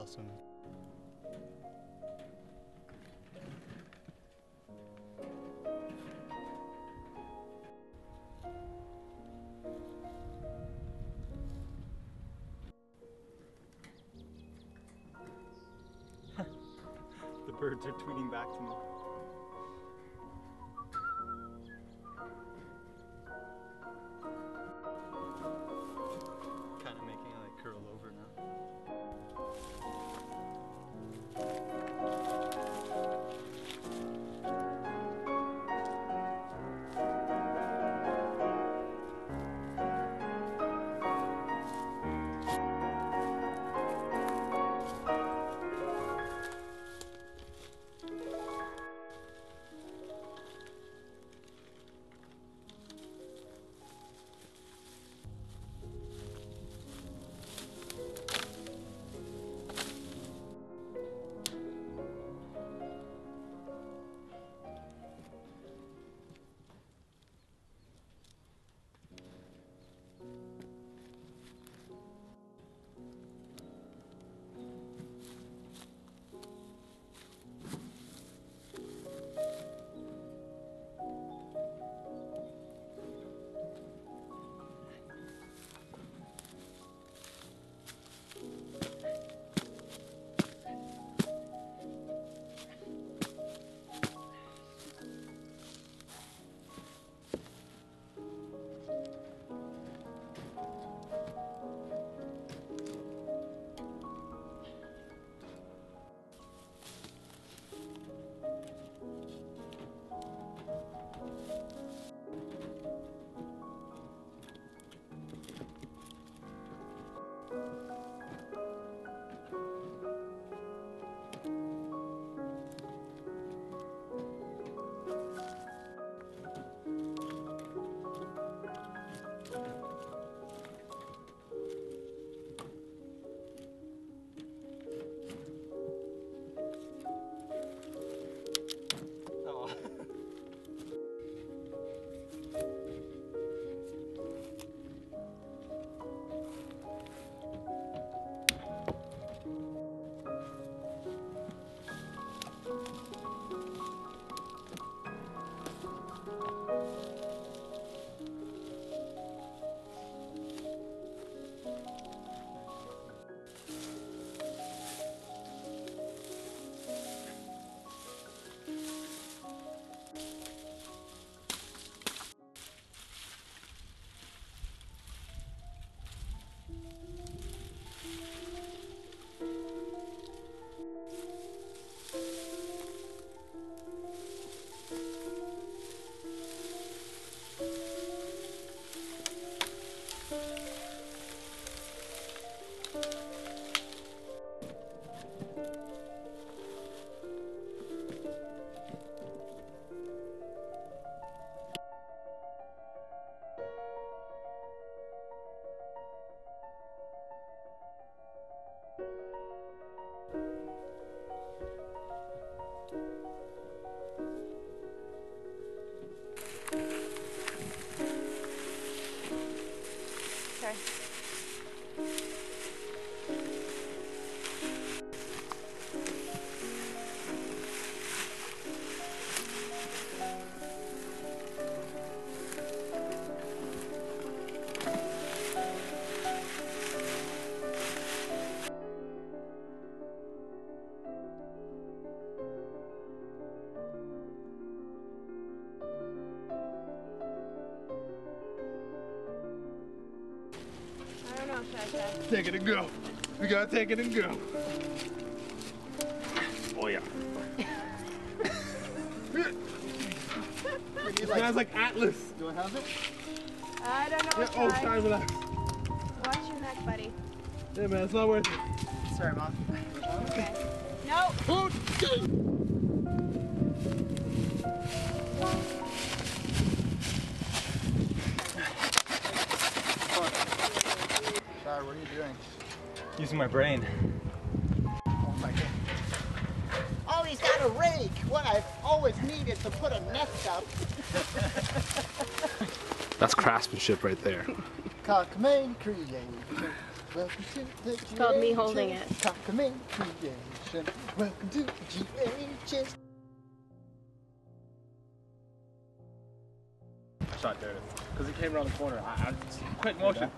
awesome. The birds are tweeting back to me. Kind of making it like curl over now. Take it and go. We gotta take it and go. Oh yeah. It smells like Atlas. Do I have it? I don't know. Yeah, oh, time for that. Watch your neck, buddy. Yeah, man, it's not worth it. Sorry, Mom. Okay. No. Oh, Shire, what are you doing? Using my brain. Oh my god. Oh, he's got a rake! What I've always needed to put a nest up. that's craftsmanship right there. Cockman created. Welcome to the It's called me holding it. Cockamane Creation. Welcome to the GHS. Shot there because he came around the corner. I quick motion.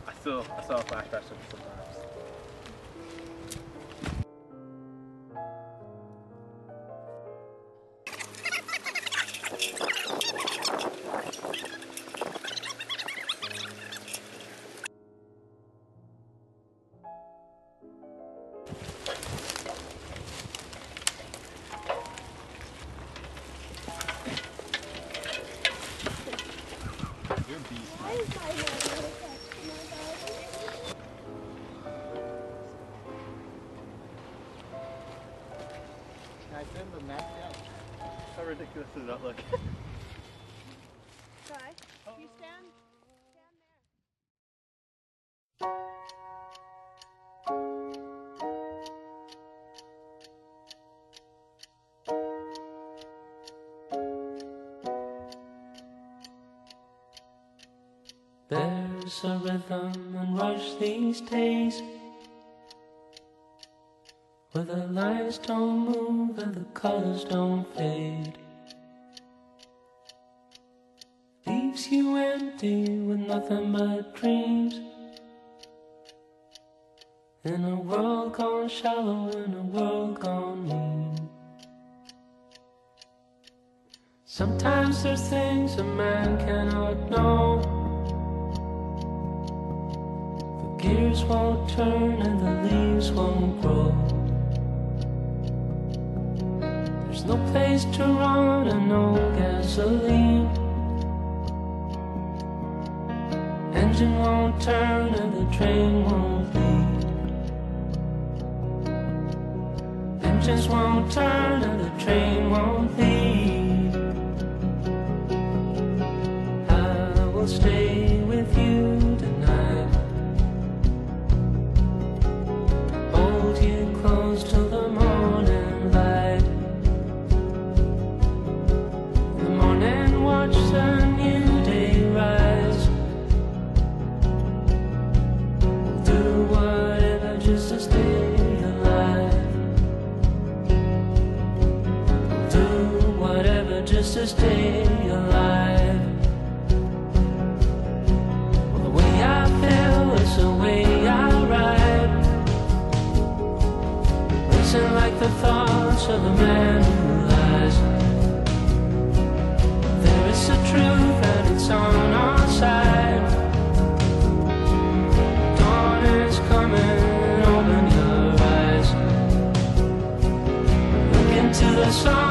I saw a flashback sometimes. You're a beast. Why is my hair like that? Can I send the map down? How ridiculous does that look? Try. You stand there. There's a rhythm and rush these days, where the lines don't move and the colors don't fade. Leaves you empty with nothing but dreams, in a world gone shallow, in a world gone mean. Sometimes there's things a man cannot know. Gears won't turn and the leaves won't grow. There's no place to run and no gasoline. Engine won't turn and the train won't leave. Engines won't turn and the train won't leave. I will stay with you tonight. Hold you close till the morning light. The morning watch the new day rise. Do whatever just to stay alive. Do whatever just to stay alive. Well, the way I feel is the way I ride. Listen like the thoughts of a man who lies. There is a truth and it's on our side. Dawn is coming, open your eyes. Look into the sun.